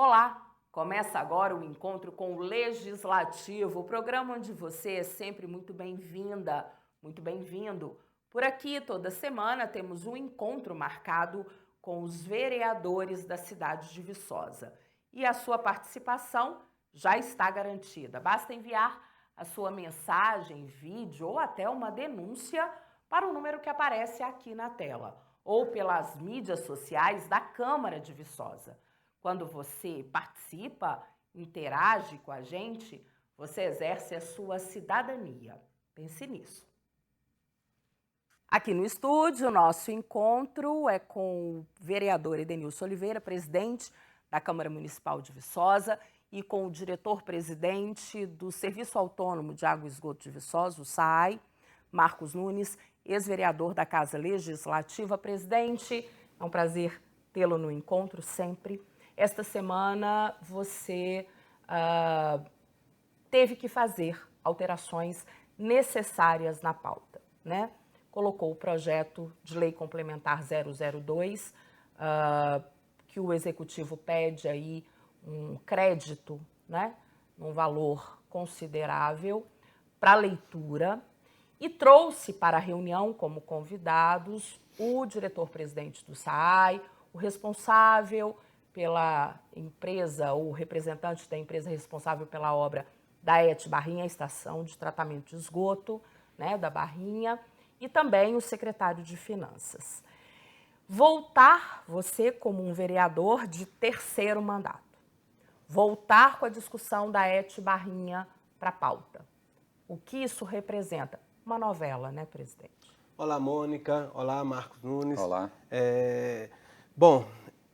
Olá! Começa agora o encontro com o Legislativo, o programa onde você é sempre muito bem-vinda, muito bem-vindo. Por aqui, toda semana, temos um encontro marcado com os vereadores da cidade de Viçosa. E a sua participação já está garantida. Basta enviar a sua mensagem, vídeo ou até uma denúncia para o número que aparece aqui na tela, ou pelas mídias sociais da Câmara de Viçosa. Quando você participa, interage com a gente, você exerce a sua cidadania. Pense nisso. Aqui no estúdio, o nosso encontro é com o vereador Edenilson Oliveira, presidente da Câmara Municipal de Viçosa, e com o diretor-presidente do Serviço Autônomo de Água e Esgoto de Viçosa, o SAAI, Marcos Nunes, ex-vereador da Casa Legislativa. Presidente, é um prazer tê-lo no encontro sempre. Esta semana você teve que fazer alterações necessárias na pauta, né? Colocou o projeto de lei complementar 002, que o executivo pede aí um crédito, né, num valor considerável para leitura, e trouxe para a reunião como convidados o diretor-presidente do SAAI, o responsável pela empresa, ou o representante da empresa responsável pela obra da ET Barrinha, a estação de tratamento de esgoto, né, da Barrinha, e também o secretário de Finanças. Voltar, você como um vereador de terceiro mandato, voltar com a discussão da ET Barrinha para a pauta. O que isso representa? Uma novela, né, presidente? Olá, Mônica. Olá, Marcos Nunes. Olá. Bom,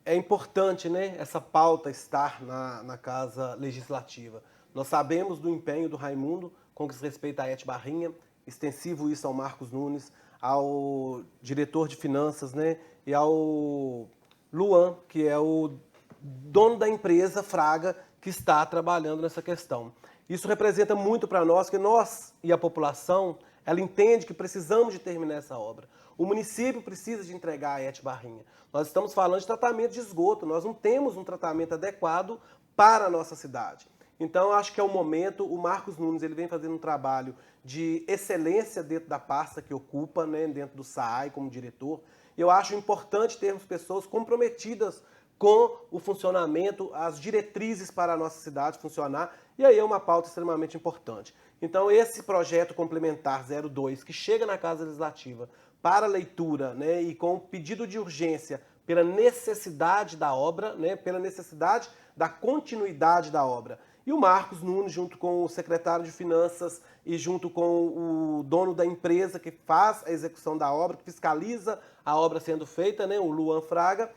é importante, né, essa pauta estar na Casa Legislativa. Nós sabemos do empenho do Raimundo com o que se respeita à ET Barrinha, extensivo isso ao Marcos Nunes, ao diretor de finanças, né, e ao Luan, que é o dono da empresa Fraga, que está trabalhando nessa questão. Isso representa muito para nós, que nós e a população, ela entende que precisamos de terminar essa obra. O município precisa de entregar a ET Barrinha. Nós estamos falando de tratamento de esgoto, nós não temos um tratamento adequado para a nossa cidade. Então, acho que é o momento, o Marcos Nunes ele vem fazendo um trabalho de excelência dentro da pasta que ocupa, né, dentro do SAAI como diretor. Eu acho importante termos pessoas comprometidas com o funcionamento, as diretrizes para a nossa cidade funcionar, e aí é uma pauta extremamente importante. Então, esse projeto complementar 02, que chega na Casa Legislativa para leitura, né, e com pedido de urgência pela necessidade da obra, né, pela necessidade da continuidade da obra. E o Marcos Nunes, junto com o secretário de Finanças e junto com o dono da empresa que faz a execução da obra, que fiscaliza a obra sendo feita, né, o Luan Fraga,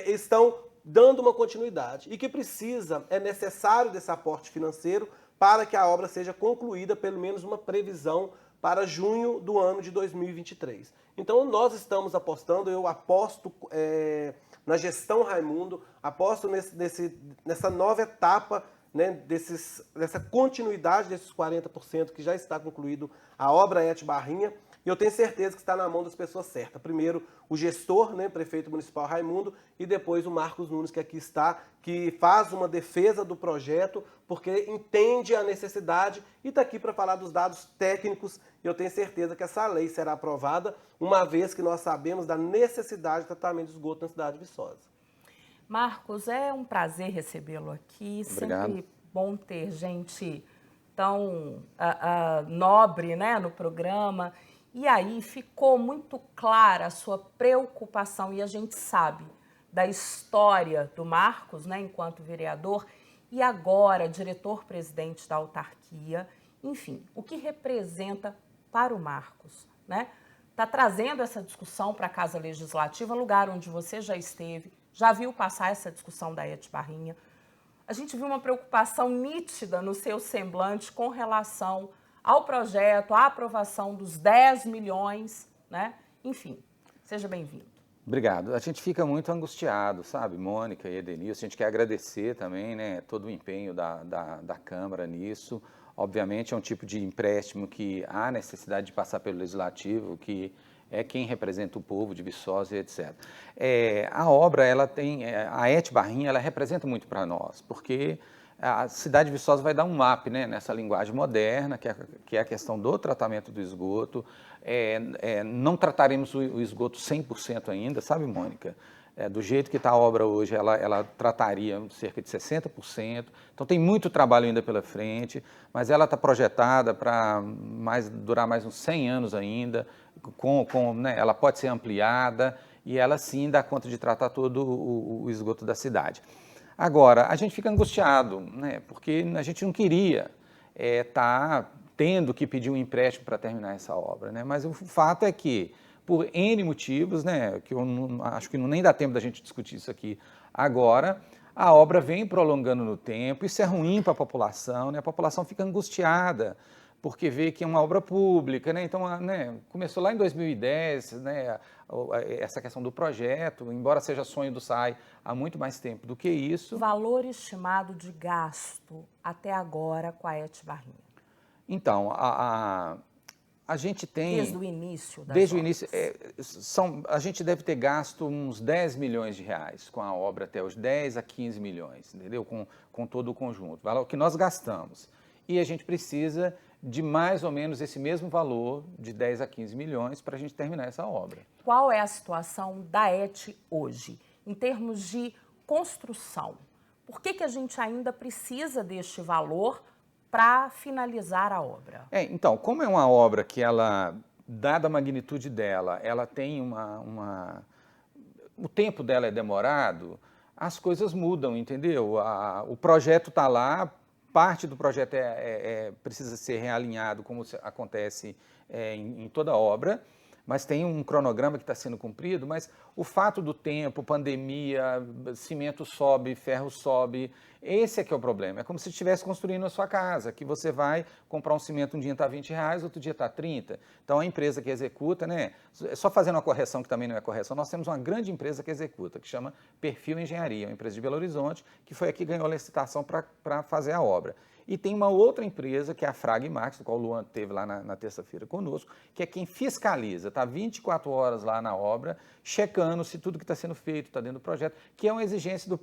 estão dando uma continuidade e que é necessário desse aporte financeiro para que a obra seja concluída, pelo menos uma previsão para junho do ano de 2023. Então nós estamos apostando, eu aposto na gestão Raimundo, aposto nessa nova etapa, né, dessa continuidade desses 40% que já está concluído a obra ET Barrinha, e eu tenho certeza que está na mão das pessoas certas. Primeiro, o gestor, né, prefeito municipal Raimundo, e depois o Marcos Nunes, que aqui está, que faz uma defesa do projeto, porque entende a necessidade e está aqui para falar dos dados técnicos. E eu tenho certeza que essa lei será aprovada, uma vez que nós sabemos da necessidade de tratamento de esgoto na cidade de Viçosa. Marcos, é um prazer recebê-lo aqui. Obrigado. Sempre bom ter gente tão nobre, né, no programa. E aí ficou muito clara a sua preocupação, e a gente sabe da história do Marcos, né, enquanto vereador, e agora diretor-presidente da autarquia. Enfim, o que representa para o Marcos, né? Está trazendo essa discussão para a Casa Legislativa, lugar onde você já esteve, já viu passar essa discussão da ET Barrinha. A gente viu uma preocupação nítida no seu semblante com relação ao projeto, à aprovação dos 10 milhões, né? Enfim, seja bem-vindo. Obrigado. A gente fica muito angustiado, sabe, Mônica e Edenilson. A gente quer agradecer também, né, todo o empenho da Câmara nisso. Obviamente é um tipo de empréstimo que há necessidade de passar pelo Legislativo, que é quem representa o povo de Viçosa e etc. A obra, ela tem, a ET Barrinha, ela representa muito para nós, porque a cidade de Viçosa vai dar um up, né, nessa linguagem moderna, que é a questão do tratamento do esgoto. Não trataremos o esgoto 100% ainda, sabe, Mônica? Do jeito que está a obra hoje, ela trataria cerca de 60%. Então tem muito trabalho ainda pela frente, mas ela está projetada para durar mais uns 100 anos ainda, né, ela pode ser ampliada e ela sim dá conta de tratar todo o esgoto da cidade. Agora, a gente fica angustiado, né, porque a gente não queria estar tendo que pedir um empréstimo para terminar essa obra, né, mas o fato é que, por N motivos, né, que eu acho que nem dá tempo da gente discutir isso aqui agora, a obra vem prolongando no tempo, isso é ruim para a população, né, a população fica angustiada, porque vê que é uma obra pública, né? Então, né, começou lá em 2010, né, essa questão do projeto, embora seja sonho do SAI há muito mais tempo do que isso. Valor estimado de gasto até agora com a ET Barrinha? Então, a gente tem... Desde o início das Desde obras. o início, a gente deve ter gasto uns 10 milhões de reais com a obra, até os 10 a 15 milhões, entendeu? Com todo o conjunto, valor que nós gastamos. E a gente precisa de mais ou menos esse mesmo valor, de 10 a 15 milhões, para a gente terminar essa obra. Qual é a situação da ET hoje, em termos de construção? Por que a gente ainda precisa deste valor para finalizar a obra? Então, como é uma obra que ela, dada a magnitude dela, ela tem o tempo dela é demorado, as coisas mudam, entendeu? O projeto está lá, parte do projeto precisa ser realinhado, como acontece em toda obra, mas tem um cronograma que está sendo cumprido, mas o fato do tempo, pandemia, cimento sobe, ferro sobe, esse é que é o problema. É como se estivesse construindo a sua casa, que você vai comprar um cimento, um dia está R$20, outro dia está 30. Então a empresa que executa, né, só fazendo uma correção que também não é correção, nós temos uma grande empresa que executa, que chama Perfil Engenharia, uma empresa de Belo Horizonte, que foi a que ganhou a licitação para fazer a obra. E tem uma outra empresa, que é a Fragmax, do qual o Luan esteve lá na terça-feira conosco, que é quem fiscaliza, está 24 horas lá na obra, checando se tudo que está sendo feito está dentro do projeto, que é uma exigência do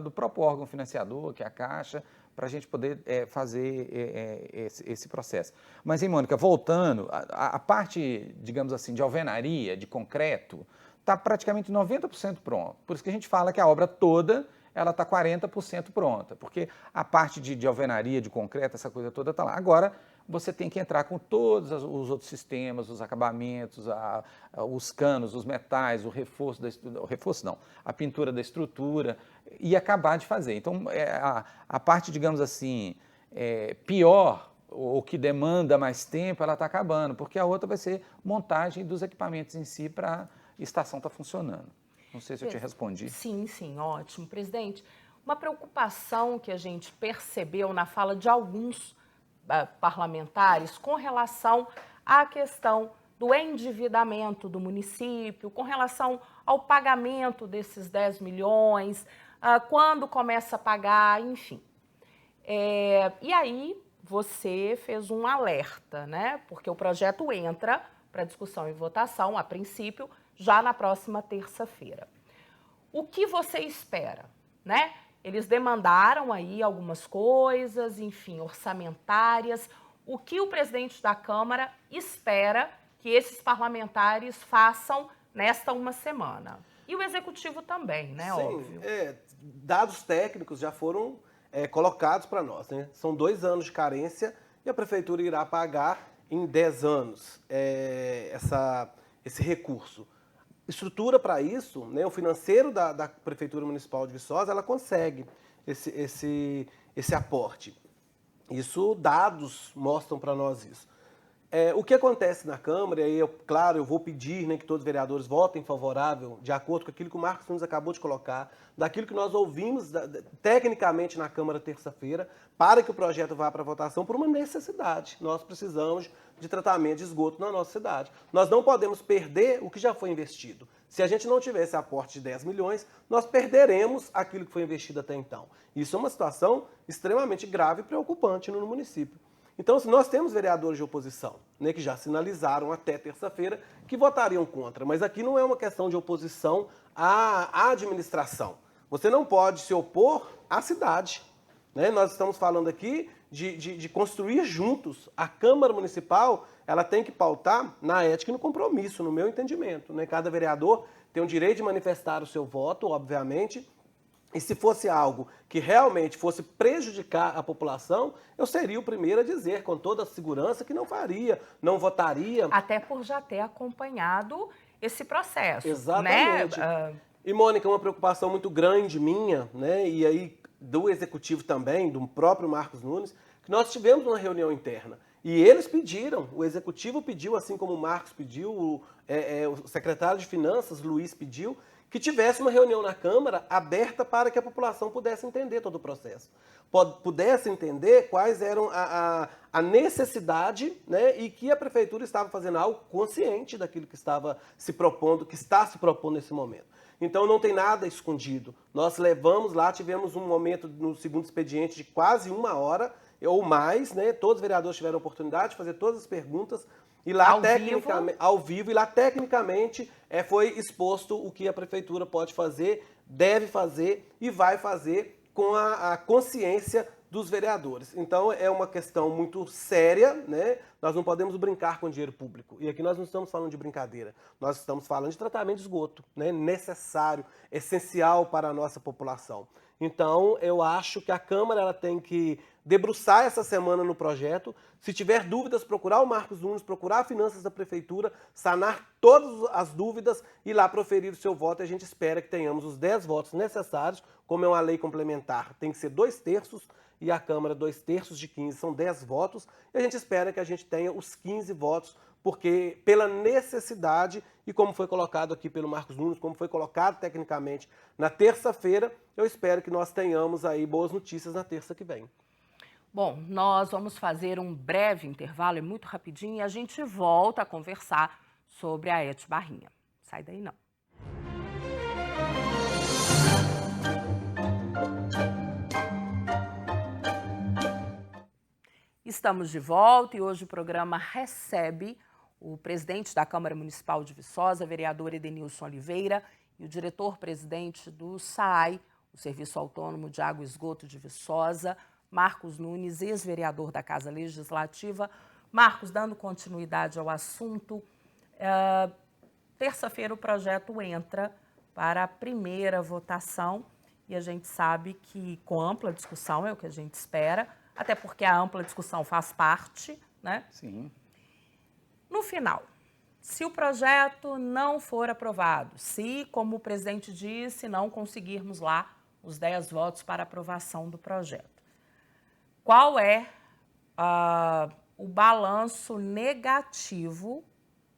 próprio órgão financiador, que é a Caixa, para a gente poder fazer esse processo. Mas, hein, Mônica, voltando, a parte, digamos assim, de alvenaria, de concreto, está praticamente 90% pronto. Por isso que a gente fala que a obra toda ela está 40% pronta, porque a parte de alvenaria, de concreto, essa coisa toda está lá. Agora, você tem que entrar com todos os outros sistemas, os acabamentos, os canos, os metais, o reforço a pintura da estrutura, e acabar de fazer. Então, a parte, digamos assim, pior, ou que demanda mais tempo, ela está acabando, porque a outra vai ser montagem dos equipamentos em si para a estação estar funcionando. Não sei se eu te respondi. Sim, sim, ótimo. Presidente, uma preocupação que a gente percebeu na fala de alguns parlamentares com relação à questão do endividamento do município, com relação ao pagamento desses 10 milhões, quando começa a pagar, enfim. E aí você fez um alerta, né? Porque o projeto entra para discussão e votação, a princípio, já na próxima terça-feira. O que você espera, né? Eles demandaram aí algumas coisas, enfim, orçamentárias. O que o presidente da Câmara espera que esses parlamentares façam nesta uma semana? E o Executivo também, né? Sim, óbvio. Dados técnicos já foram colocados para nós, né? São 2 anos de carência e a Prefeitura irá pagar em 10 anos esse recurso. Estrutura para isso, né, o financeiro da Prefeitura Municipal de Viçosa, ela consegue esse aporte. Isso, dados mostram para nós isso. O que acontece na Câmara, e claro, eu vou pedir, né, que todos os vereadores votem favorável, de acordo com aquilo que o Marcos Nunes acabou de colocar, daquilo que nós ouvimos tecnicamente na Câmara terça-feira, para que o projeto vá para votação por uma necessidade. Nós precisamos de tratamento de esgoto na nossa cidade. Nós não podemos perder o que já foi investido. Se a gente não tiver esse aporte de 10 milhões, nós perderemos aquilo que foi investido até então. Isso é uma situação extremamente grave e preocupante no município. Então, assim, nós temos vereadores de oposição, né, que já sinalizaram até terça-feira que votariam contra. Mas aqui não é uma questão de oposição à administração. Você não pode se opor à cidade, né? Nós estamos falando aqui de construir juntos. A Câmara Municipal, ela tem que pautar na ética e no compromisso, no meu entendimento, né? Cada vereador tem o direito de manifestar o seu voto, obviamente, e se fosse algo que realmente fosse prejudicar a população, eu seria o primeiro a dizer com toda a segurança que não faria, não votaria. Até por já ter acompanhado esse processo. Exatamente. Né? E, Mônica, uma preocupação muito grande minha, né, e aí do Executivo também, do próprio Marcos Nunes, que nós tivemos uma reunião interna. E eles pediram, o Executivo pediu, assim como o Marcos pediu, o secretário de Finanças, Luiz, pediu, que tivesse uma reunião na Câmara aberta para que a população pudesse entender todo o processo. Pudesse entender quais eram a necessidade, né, e que a Prefeitura estava fazendo algo consciente daquilo que estava se propondo, que está se propondo nesse momento. Então não tem nada escondido. Nós levamos lá, tivemos um momento no segundo expediente de quase 1 hora ou mais, né? Todos os vereadores tiveram a oportunidade de fazer todas as perguntas e lá ao vivo, e lá tecnicamente foi exposto o que a Prefeitura pode fazer, deve fazer e vai fazer com a consciência dos vereadores. Então é uma questão muito séria, né? Nós não podemos brincar com dinheiro público. E aqui nós não estamos falando de brincadeira. Nós estamos falando de tratamento de esgoto, né? Necessário, essencial para a nossa população. Então eu acho que a Câmara ela tem que debruçar essa semana no projeto. Se tiver dúvidas, procurar o Marcos Nunes, procurar a Finanças da Prefeitura, sanar todas as dúvidas e lá proferir o seu voto. E a gente espera que tenhamos os 10 votos necessários, como é uma lei complementar, tem que ser 2/3, e a Câmara 2/3 de 15, são 10 votos, e a gente espera que a gente tenha os 15 votos, porque pela necessidade, e como foi colocado aqui pelo Marcos Nunes, como foi colocado tecnicamente na terça-feira, eu espero que nós tenhamos aí boas notícias na terça que vem. Bom, nós vamos fazer um breve intervalo, é muito rapidinho, e a gente volta a conversar sobre a Et Barrinha. Sai daí não. Estamos de volta e hoje o programa recebe o presidente da Câmara Municipal de Viçosa, vereador Edenilson Oliveira, e o diretor-presidente do SAAI, o Serviço Autônomo de Água e Esgoto de Viçosa, Marcos Nunes, ex-vereador da Casa Legislativa. Marcos, dando continuidade ao assunto, terça-feira o projeto entra para a primeira votação e a gente sabe que com ampla discussão é o que a gente espera, até porque a ampla discussão faz parte, né? Sim. No final, se o projeto não for aprovado, se, como o presidente disse, não conseguirmos lá os 10 votos para aprovação do projeto, qual é o balanço negativo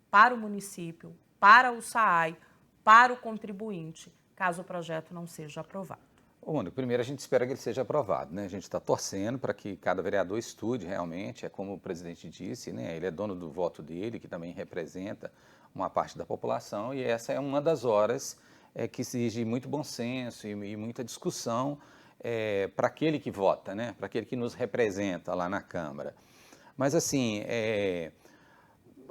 para o município, para o SAAI, para o contribuinte, caso o projeto não seja aprovado? Ô, Mônica, primeiro a gente espera que ele seja aprovado, né? A gente está torcendo para que cada vereador estude realmente, é como o presidente disse, né? Ele é dono do voto dele, que também representa uma parte da população, e essa é uma das horas que exige muito bom senso e muita discussão para aquele que vota, né? Para aquele que nos representa lá na Câmara. Mas assim,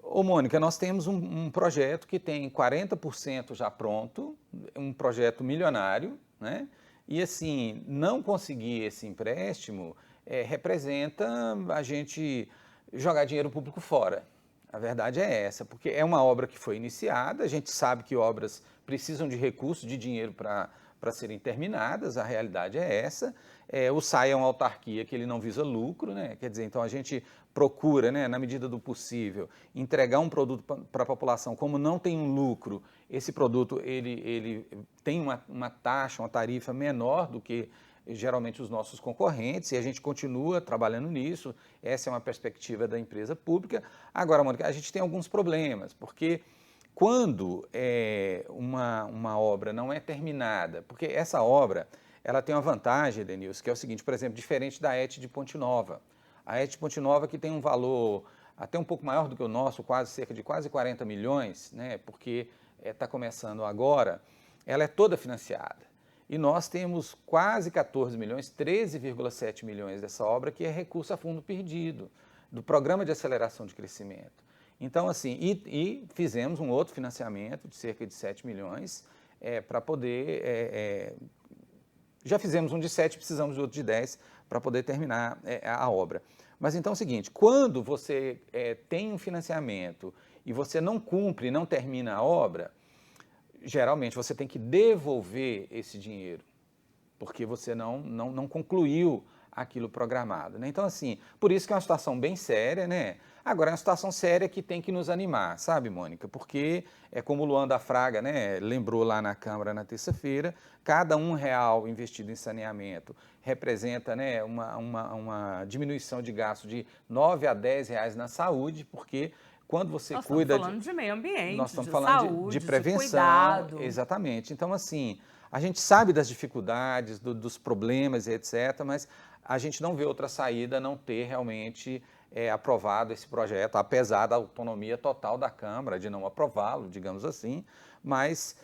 ô Mônica, nós temos um projeto que tem 40% já pronto, um projeto milionário, né? E assim, não conseguir esse empréstimo representa a gente jogar dinheiro público fora. A verdade é essa, porque é uma obra que foi iniciada, a gente sabe que obras precisam de recursos, de dinheiro para serem terminadas, a realidade é essa. O SAAI é uma autarquia que ele não visa lucro, né? Quer dizer, então a gente procura, né, na medida do possível, entregar um produto para a população. Como não tem um lucro, esse produto ele tem uma taxa, uma tarifa menor do que geralmente os nossos concorrentes, e a gente continua trabalhando nisso. Essa é uma perspectiva da empresa pública. Agora, Mônica, a gente tem alguns problemas, porque quando uma obra não é terminada, porque essa obra ela tem uma vantagem, Edenilson, que é o seguinte, por exemplo, diferente da ET de Ponte Nova. A ET de Ponte Nova, que tem um valor até um pouco maior do que o nosso, cerca de quase 40 milhões, né, porque está começando agora, ela é toda financiada. E nós temos quase 14 milhões, 13,7 milhões dessa obra, que é recurso a fundo perdido. do Programa de Aceleração de Crescimento. Então, assim, e fizemos um outro financiamento de cerca de 7 milhões para poder... já fizemos um de 7, precisamos de outro de 10 para poder terminar a obra. Mas então é o seguinte, quando você tem um financiamento e você não cumpre, não termina a obra, geralmente você tem que devolver esse dinheiro, porque você não concluiu aquilo programado, né? Então, assim, por isso que é uma situação bem séria, né? Agora, é uma situação séria que tem que nos animar, sabe, Mônica? Porque, como o Luan da Fraga, né, lembrou lá na Câmara na terça-feira, cada R$1 investido em saneamento representa, né, uma diminuição de gasto de R$9 a R$10 na saúde, porque quando você cuida... Nós estamos falando de meio ambiente, nós estamos de falando saúde, de prevenção, de cuidado. Exatamente. Então, assim, a gente sabe das dificuldades, dos problemas e etc., mas a gente não vê outra saída a não ter realmente aprovado esse projeto, apesar da autonomia total da Câmara de não aprová-lo, digamos assim, mas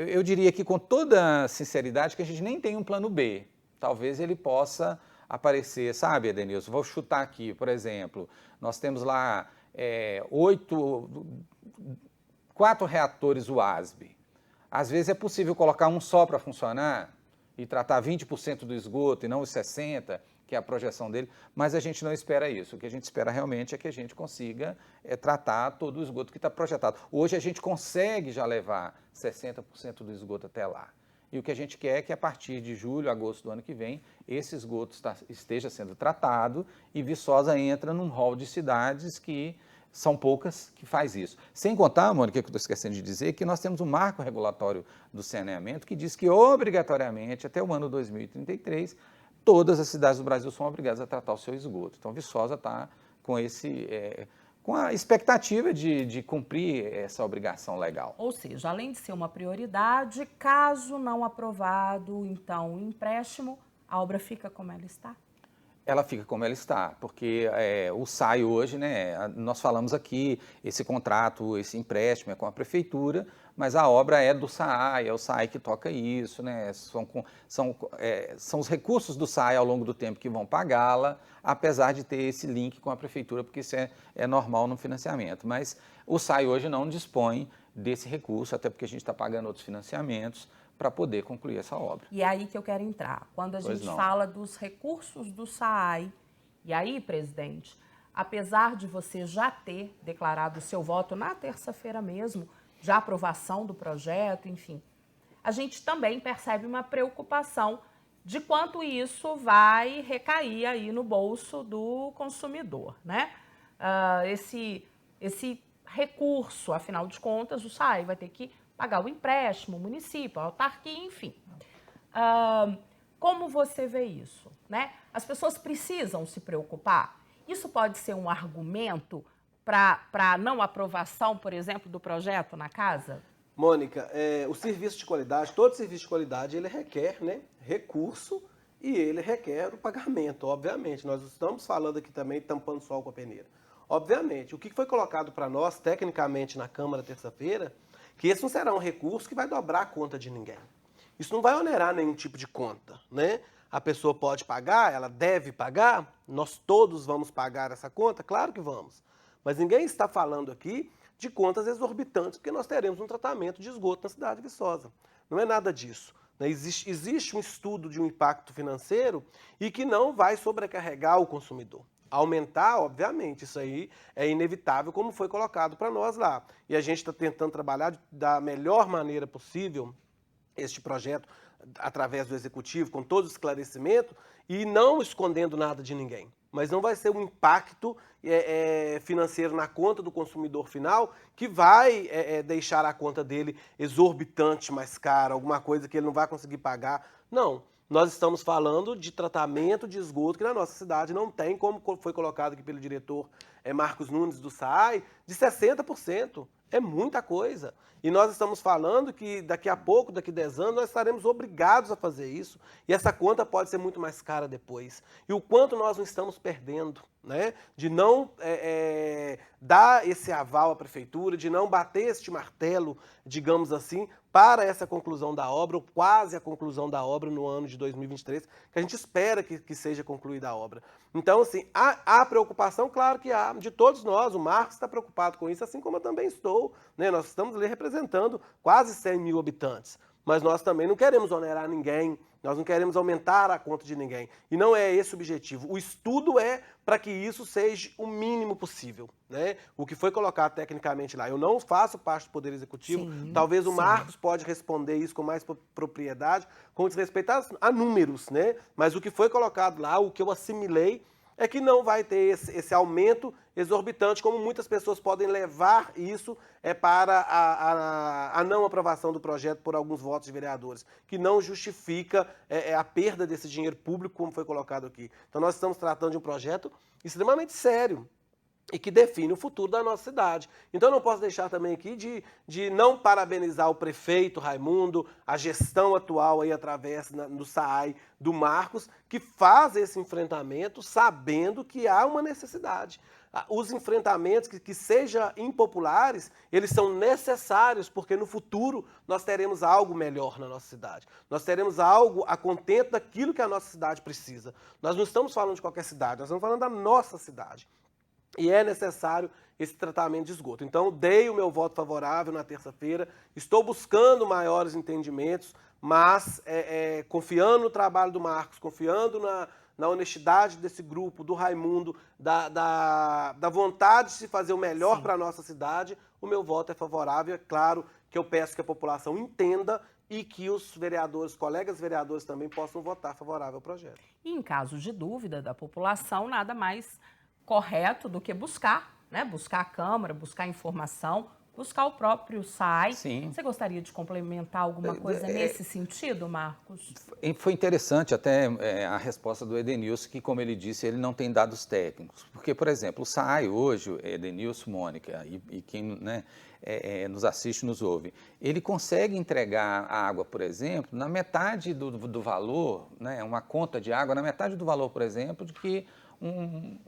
eu diria que com toda sinceridade que a gente nem tem um plano B. Talvez ele possa aparecer, sabe, Edenilson? Vou chutar aqui, por exemplo, nós temos lá 4 reatores UASB. Às vezes é possível colocar um só para funcionar e tratar 20% do esgoto e não os 60%, que é a projeção dele, mas a gente não espera isso. O que a gente espera realmente é que a gente consiga tratar todo o esgoto que está projetado. Hoje a gente consegue já levar 60% do esgoto até lá. E o que a gente quer é que a partir de julho, agosto do ano que vem, esse esgoto esteja sendo tratado e Viçosa entra num rol de cidades que são poucas que faz isso. Sem contar, Mônica, que eu estou esquecendo de dizer, que nós temos um marco regulatório do saneamento que diz que obrigatoriamente, até o ano 2033, todas as cidades do Brasil são obrigadas a tratar o seu esgoto. Então, Viçosa está com a expectativa de cumprir essa obrigação legal. Ou seja, além de ser uma prioridade, caso não aprovado, então, o empréstimo, a obra fica como ela está? Ela fica como ela está, porque o SAI hoje, né, nós falamos aqui, esse contrato, esse empréstimo é com a prefeitura, mas a obra é do SAI, é o SAI que toca isso, né, são os recursos do SAI ao longo do tempo que vão pagá-la, apesar de ter esse link com a prefeitura, porque isso é normal no financiamento. Mas o SAI hoje não dispõe desse recurso, até porque a gente está pagando outros financiamentos, para poder concluir essa obra. E é aí que eu quero entrar. Quando a gente fala dos recursos do SAAI, e aí, presidente, apesar de você já ter declarado o seu voto na terça-feira mesmo, de aprovação do projeto, enfim, a gente também percebe uma preocupação de quanto isso vai recair aí no bolso do consumidor, né? Esse recurso, afinal de contas, o SAAI vai ter que pagar o empréstimo, o município, a autarquia, enfim. Como você vê isso, né? As pessoas precisam se preocupar? Isso pode ser um argumento para não aprovação, por exemplo, do projeto na casa? Mônica, o serviço de qualidade, todo serviço de qualidade, ele requer, né, recurso e ele requer o pagamento, obviamente. Nós estamos falando aqui também, tampando sol com a peneira. Obviamente, o que foi colocado para nós, tecnicamente, na Câmara terça-feira, que esse não será um recurso que vai dobrar a conta de ninguém. Isso não vai onerar nenhum tipo de conta, né? A pessoa pode pagar, ela deve pagar, nós todos vamos pagar essa conta? Claro que vamos. Mas ninguém está falando aqui de contas exorbitantes, porque nós teremos um tratamento de esgoto na cidade de Viçosa. Não é nada disso. Existe um estudo de um impacto financeiro e que não vai sobrecarregar o consumidor. Aumentar, obviamente, isso aí é inevitável, como foi colocado para nós lá. E a gente está tentando trabalhar da melhor maneira possível este projeto, através do Executivo, com todo o esclarecimento, e não escondendo nada de ninguém. Mas não vai ser um impacto financeiro na conta do consumidor final que vai deixar a conta dele exorbitante, mais cara, alguma coisa que ele não vai conseguir pagar. Não. Nós estamos falando de tratamento de esgoto que na nossa cidade não tem, como foi colocado aqui pelo diretor Marcos Nunes do SAAI, de 60%. É muita coisa. E nós estamos falando que daqui a pouco, daqui a 10 anos, nós estaremos obrigados a fazer isso. E essa conta pode ser muito mais cara depois. E o quanto nós não estamos perdendo, né? De não dar esse aval à prefeitura, de não bater este martelo, digamos assim, para essa conclusão da obra, ou quase a conclusão da obra no ano de 2023, que a gente espera que seja concluída a obra. Então, assim, há preocupação, claro que há, de todos nós. O Marcos está preocupado com isso, assim como eu também estou, né? Nós estamos ali representando quase 100 mil habitantes, mas nós também não queremos onerar ninguém, nós não queremos aumentar a conta de ninguém. E não é esse o objetivo. O estudo é para que isso seja o mínimo possível, né? O que foi colocado tecnicamente lá. Eu não faço parte do Poder Executivo. Sim, talvez o Marcos pode responder isso com mais propriedade, com respeito a números, né? Mas o que foi colocado lá, o que eu assimilei, é que não vai ter esse aumento exorbitante, como muitas pessoas podem levar isso para a não aprovação do projeto por alguns votos de vereadores, que não justifica a perda desse dinheiro público, como foi colocado aqui. Então nós estamos tratando de um projeto extremamente sério e que define o futuro da nossa cidade. Então eu não posso deixar também aqui de não parabenizar o prefeito Raimundo, a gestão atual aí através do SAAI, do Marcos, que faz esse enfrentamento sabendo que há uma necessidade. Os enfrentamentos que sejam impopulares, eles são necessários, porque no futuro nós teremos algo melhor na nossa cidade. Nós teremos algo a contento daquilo que a nossa cidade precisa. Nós não estamos falando de qualquer cidade, nós estamos falando da nossa cidade. E é necessário esse tratamento de esgoto. Então, dei o meu voto favorável na terça-feira, estou buscando maiores entendimentos, mas confiando no trabalho do Marcos, confiando na honestidade desse grupo, do Raimundo, da vontade de se fazer o melhor para a nossa cidade, o meu voto é favorável. É claro que eu peço que a população entenda e que os vereadores, colegas vereadores também possam votar favorável ao projeto. E em caso de dúvida da população, nada mais correto do que buscar, né? Buscar a Câmara, buscar informação, buscar o próprio SAAI. Sim. Você gostaria de complementar alguma coisa nesse sentido, Marcos? Foi interessante até a resposta do Edenilson, que, como ele disse, ele não tem dados técnicos. Porque, por exemplo, o SAAI hoje, Edenilson, Mônica, e quem nos assiste, nos ouve, ele consegue entregar a água, por exemplo, na metade do valor, né? Uma conta de água na metade do valor, por exemplo, de que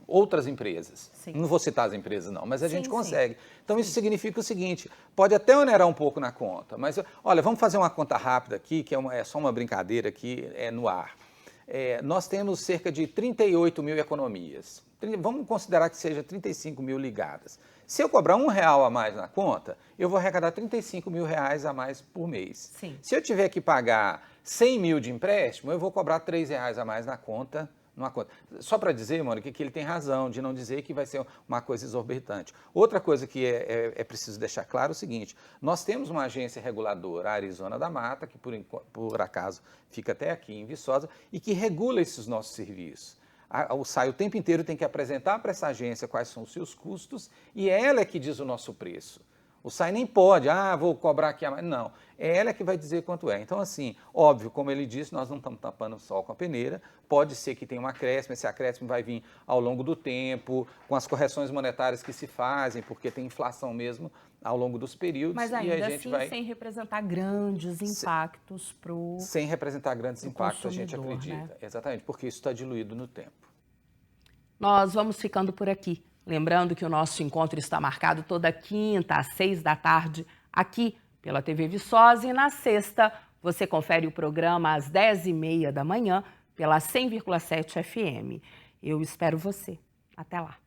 outras empresas. Sim. Não vou citar as empresas não, mas a gente consegue. Então isso significa o seguinte, pode até onerar um pouco na conta, mas olha, vamos fazer uma conta rápida aqui, que é só uma brincadeira aqui no ar. Nós temos cerca de 38 mil economias. Vamos considerar que seja 35 mil ligadas. Se eu cobrar R$1 a mais na conta, eu vou arrecadar 35 mil reais a mais por mês. Sim. Se eu tiver que pagar 100 mil de empréstimo, eu vou cobrar R$3 a mais na conta. Só para dizer, Mônica, que ele tem razão de não dizer que vai ser uma coisa exorbitante. Outra coisa que é preciso deixar claro é o seguinte, nós temos uma agência reguladora, a Arizona da Mata, que por acaso fica até aqui em Viçosa, e que regula esses nossos serviços. O SAAI o tempo inteiro tem que apresentar para essa agência quais são os seus custos e ela é que diz o nosso preço. O SAAI nem pode, vou cobrar aqui a mais. Não, é ela que vai dizer quanto é. Então, assim, óbvio, como ele disse, nós não estamos tampando o sol com a peneira. Pode ser que tenha um acréscimo, esse acréscimo vai vir ao longo do tempo, com as correções monetárias que se fazem, porque tem inflação mesmo ao longo dos períodos. Mas ainda assim, sem representar grandes impactos para o Sem representar grandes impactos, a gente consumidor, acredita. né? Exatamente, porque isso está diluído no tempo. Nós vamos ficando por aqui. Lembrando que o nosso encontro está marcado toda quinta, às 6 da tarde, aqui pela TV Viçosa. E na sexta, você confere o programa às 10h30 da manhã, pela 100,7 FM. Eu espero você. Até lá.